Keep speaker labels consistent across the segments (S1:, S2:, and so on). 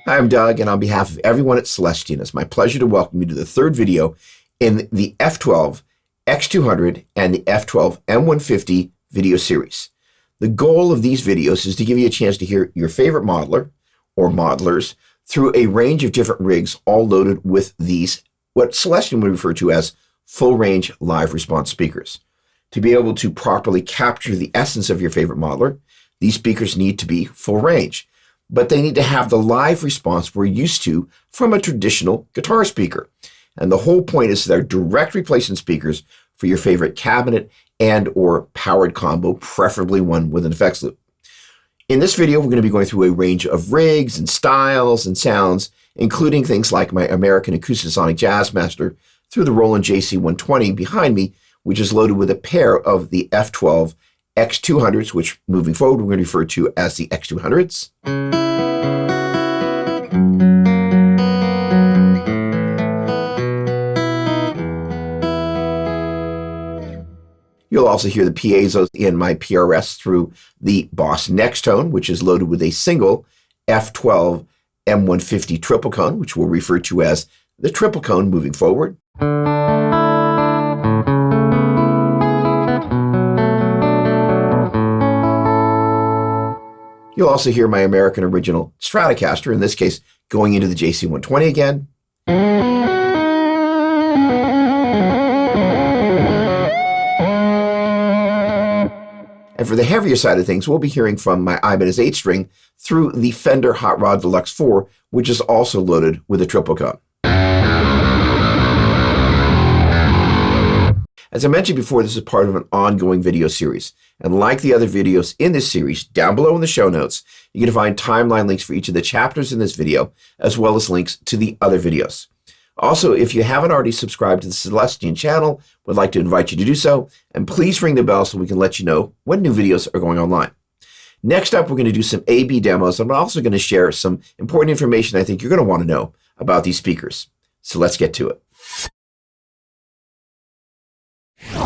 S1: Hi, I'm Doug, and on behalf of everyone at Celestion, it's my pleasure to welcome you to the third video in the F12-X200 and the F12M-150 video series. The goal of these videos is to give you a chance to hear your favorite modeler or modelers through a range of different rigs, all loaded with these, what Celestion would refer to as full-range live response speakers. To be able to properly capture the essence of your favorite modeler, these speakers need to be full range, but they need to have the live response we're used to from a traditional guitar speaker. And the whole point is they're direct replacement speakers for your favorite cabinet and or powered combo, preferably one with an effects loop. In this video, we're going to be going through a range of rigs and styles and sounds, including things like my American Acoustasonic Jazzmaster through the ROLAND JC-120 behind me, which is loaded with a pair of the F12-X200s, which moving forward, we're going to refer to as the X200s. You'll also hear the piezo's in my PRS through the Boss Nextone, which is loaded with a single F12M-150 triple cone, which we'll refer to as the triple cone moving forward. You'll also hear my American original Stratocaster, in this case going into the JC-120 again. And for the heavier side of things, we'll be hearing from my Ibanez 8-string through the Fender Hot Rod Deluxe 4, which is also loaded with a triple cone. As I mentioned before, this is part of an ongoing video series. And like the other videos in this series, down below in the show notes, you can find timeline links for each of the chapters in this video, as well as links to the other videos. Also, if you haven't already subscribed to the Celestion channel, would like to invite you to do so, and please ring the bell so we can let you know when new videos are going online. Next up, we're going to do some A/B demos. I'm also going to share some important information I think you're going to want to know about these speakers. So let's get to it.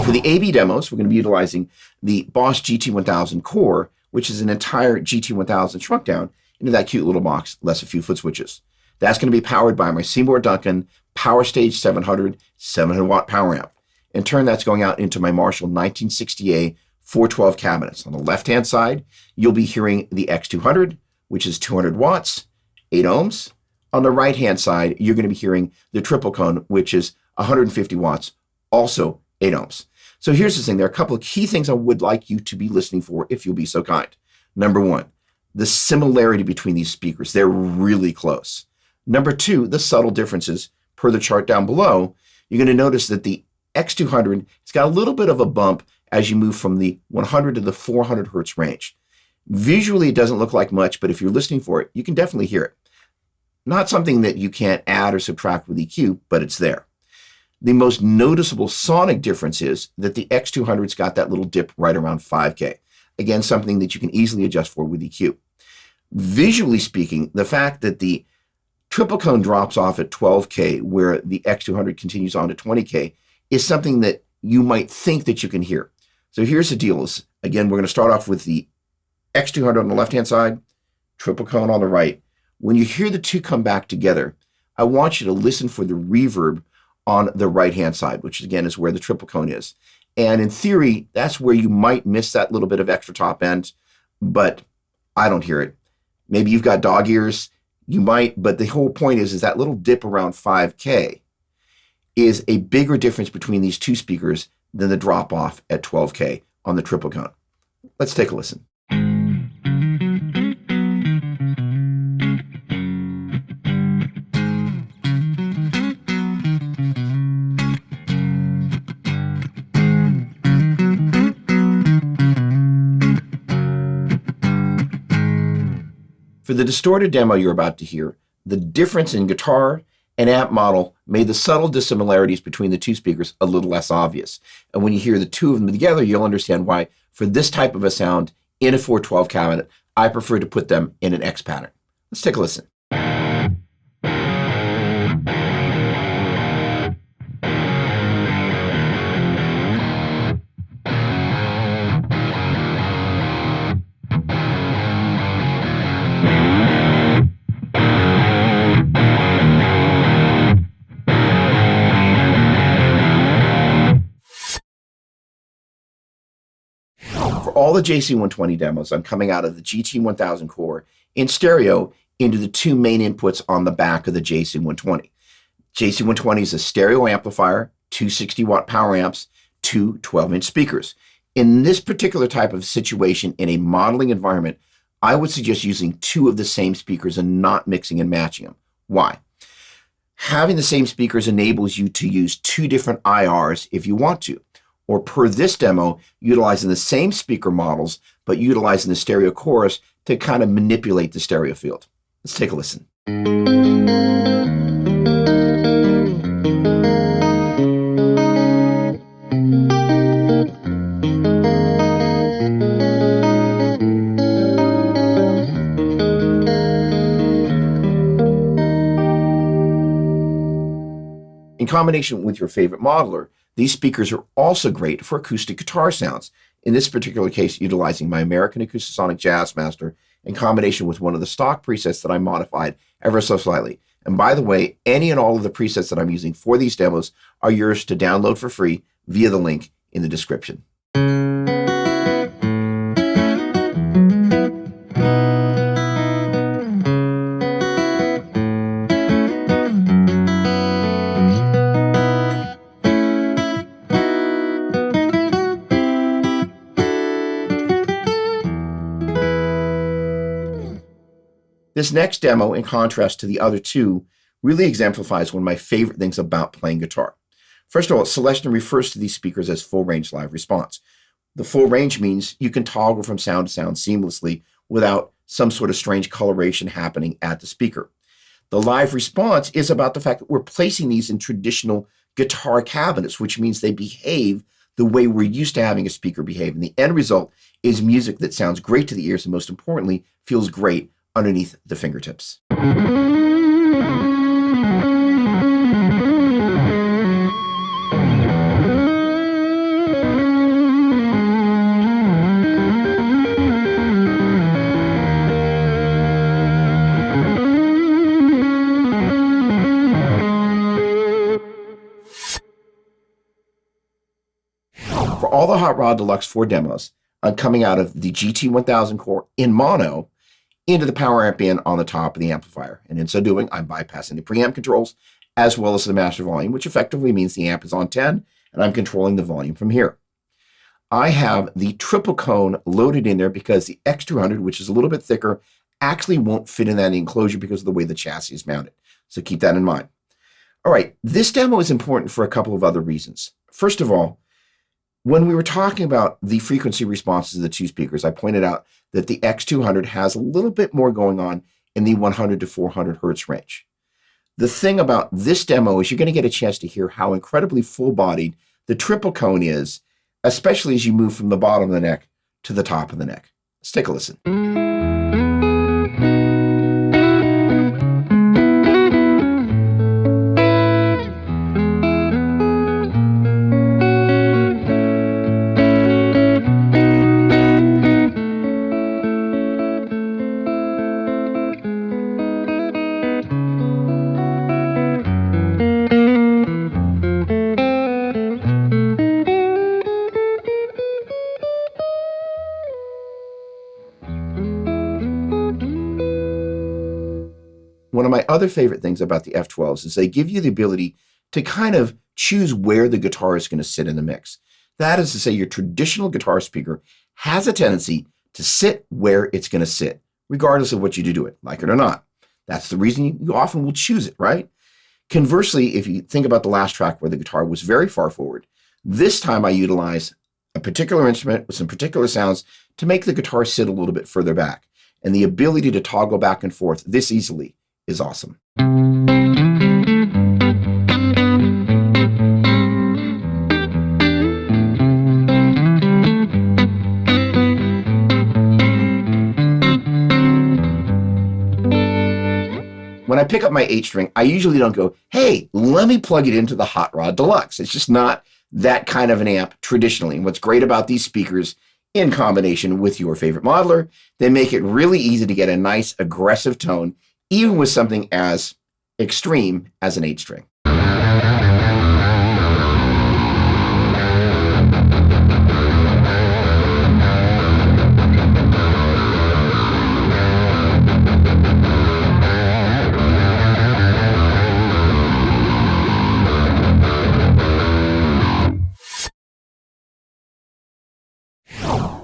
S1: For the A/B demos, we're going to be utilizing the Boss GT-1000CORE, which is an entire GT-1000 shrunk down into that cute little box, less a few foot switches. That's going to be powered by my Seymour Duncan Power Stage 700 700-watt power amp. In turn, that's going out into my Marshall 1960A 412 cabinets. On the left-hand side, you'll be hearing the X200, which is 200 watts, 8 ohms. On the right-hand side, you're going to be hearing the triple cone, which is 150 watts, also 8 ohms. So here's the thing. There are a couple of key things I would like you to be listening for if you'll be so kind. Number one, the similarity between these speakers. They're really close. Number two, the subtle differences. Per the chart down below, you're going to notice that the X200 has got a little bit of a bump as you move from the 100 to the 400 hertz range. Visually, it doesn't look like much, but if you're listening for it, you can definitely hear it. Not something that you can't add or subtract with EQ, but it's there. The most noticeable sonic difference is that the X200's got that little dip right around 5K. Again, something that you can easily adjust for with EQ. Visually speaking, the fact that the triple cone drops off at 12K, where the X200 continues on to 20K, is something that you might think that you can hear. So here's the deal. Again, we're going to start off with the X200 on the left-hand side, triple cone on the right. When you hear the two come back together, I want you to listen for the reverb on the right-hand side, which again is where the triple cone is. And in theory, that's where you might miss that little bit of extra top end, but I don't hear it. Maybe you've got dog ears. You might, but the whole point is that little dip around 5K is a bigger difference between these two speakers than the drop off at 12K on the triple cone. Let's take a listen. For the distorted demo you're about to hear, the difference in guitar and amp model made the subtle dissimilarities between the two speakers a little less obvious. And when you hear the two of them together, you'll understand why, for this type of a sound in a 412 cabinet, I prefer to put them in an X pattern. Let's take a listen. all the JC120 demos, I'm coming out of the GT-1000CORE in stereo into the two main inputs on the back of the JC120. JC120 is a stereo amplifier, two 60-watt power amps, two 12-inch speakers. In this particular type of situation, in a modeling environment, I would suggest using two of the same speakers and not mixing and matching them. Why? Having the same speakers enables you to use two different IRs if you want to, or per this demo, utilizing the same speaker models, but utilizing the stereo chorus to kind of manipulate the stereo field. Let's take a listen. In combination with your favorite modeler, these speakers are also great for acoustic guitar sounds. In this particular case, utilizing my American Acoustasonic Jazzmaster in combination with one of the stock presets that I modified ever so slightly. And by the way, any and all of the presets that I'm using for these demos are yours to download for free via the link in the description. This next demo, in contrast to the other two, really exemplifies one of my favorite things about playing guitar. First of all, Celestion refers to these speakers as full range live response. The full range means you can toggle from sound to sound seamlessly without some sort of strange coloration happening at the speaker. The live response is about the fact that we're placing these in traditional guitar cabinets, which means they behave the way we're used to having a speaker behave. And the end result is music that sounds great to the ears and, most importantly, feels great underneath the fingertips. For all the Hot Rod Deluxe 4 demos, I'm coming out of the GT-1000CORE in mono into the power amp in on the top of the amplifier. And in so doing, I'm bypassing the preamp controls as well as the master volume, which effectively means the amp is on 10 and I'm controlling the volume from here. I have the triple cone loaded in there because the X200, which is a little bit thicker, actually won't fit in that enclosure because of the way the chassis is mounted. So keep that in mind. All right, this demo is important for a couple of other reasons. First of all, when we were talking about the frequency responses of the two speakers, I pointed out that the X200 has a little bit more going on in the 100 to 400 hertz range. The thing about this demo is you're going to get a chance to hear how incredibly full-bodied the triple cone is, especially as you move from the bottom of the neck to the top of the neck. Let's take a listen. One of my other favorite things about the F12s is they give you the ability to kind of choose where the guitar is going to sit in the mix. That is to say, your traditional guitar speaker has a tendency to sit where it's going to sit, regardless of what you do to it, like it or not. That's the reason you often will choose it, right? Conversely, if you think about the last track where the guitar was very far forward, this time I utilize a particular instrument with some particular sounds to make the guitar sit a little bit further back. And the ability to toggle back and forth this easily is awesome. When I pick up my 8-string, I usually don't go, hey, let me plug it into the Hot Rod Deluxe. It's just not that kind of an amp traditionally. And what's great about these speakers, in combination with your favorite modeler, they make it really easy to get a nice aggressive tone, even with something as extreme as an 8-string.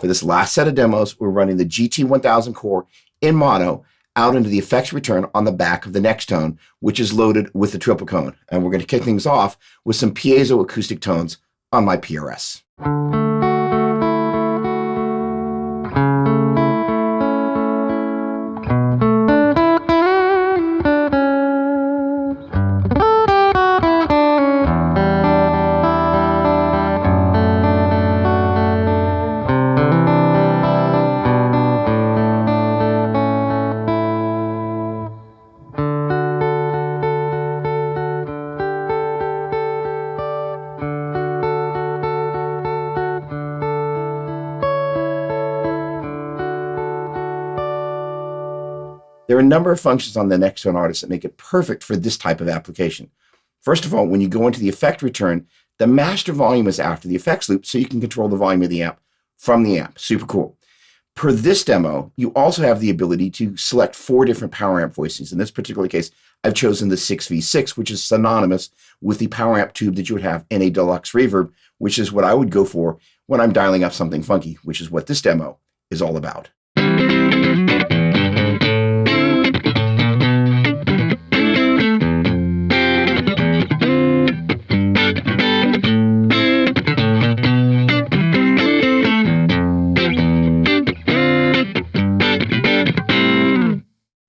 S1: For this last set of demos, we're running the GT-1000CORE in mono out into the effects return on the back of the Nextone, which is loaded with the triple cone. And we're going to kick things off with some piezo acoustic tones on my PRS. There are a number of functions on the Nextone Artist that make it perfect for this type of application. First of all, when you go into the effect return, the master volume is after the effects loop, so you can control the volume of the amp from the amp. Super cool. Per this demo, you also have the ability to select 4 different power amp voicings. In this particular case, I've chosen the 6V6, which is synonymous with the power amp tube that you would have in a Deluxe reverb, which is what I would go for when I'm dialing up something funky, which is what this demo is all about.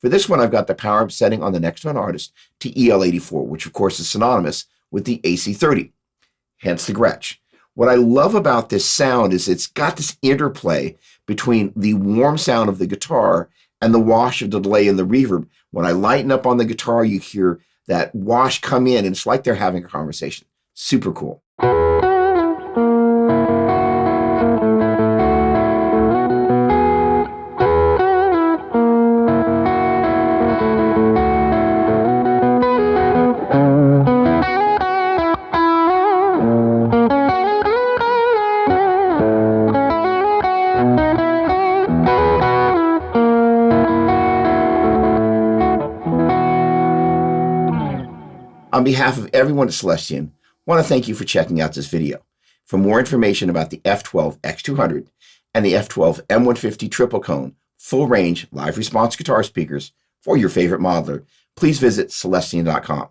S1: For this one, I've got the power amp setting on the Nextone Artist to EL84, which of course is synonymous with the AC30, hence the Gretsch. What I love about this sound is it's got this interplay between the warm sound of the guitar and the wash of the delay in the reverb. When I lighten up on the guitar, you hear that wash come in, and it's like they're having a conversation. Super cool. On behalf of everyone at Celestion, I want to thank you for checking out this video. For more information about the F12-X200 and the F12M-150 triple cone, full range, live response guitar speakers for your favorite modeler, please visit Celestion.com.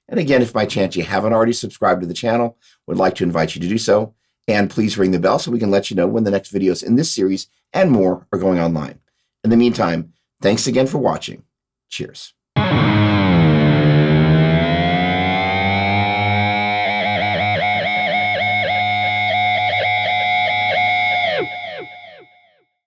S1: And again, if by chance you haven't already subscribed to the channel, would like to invite you to do so. And please ring the bell so we can let you know when the next videos in this series and more are going online. In the meantime, thanks again for watching. Cheers.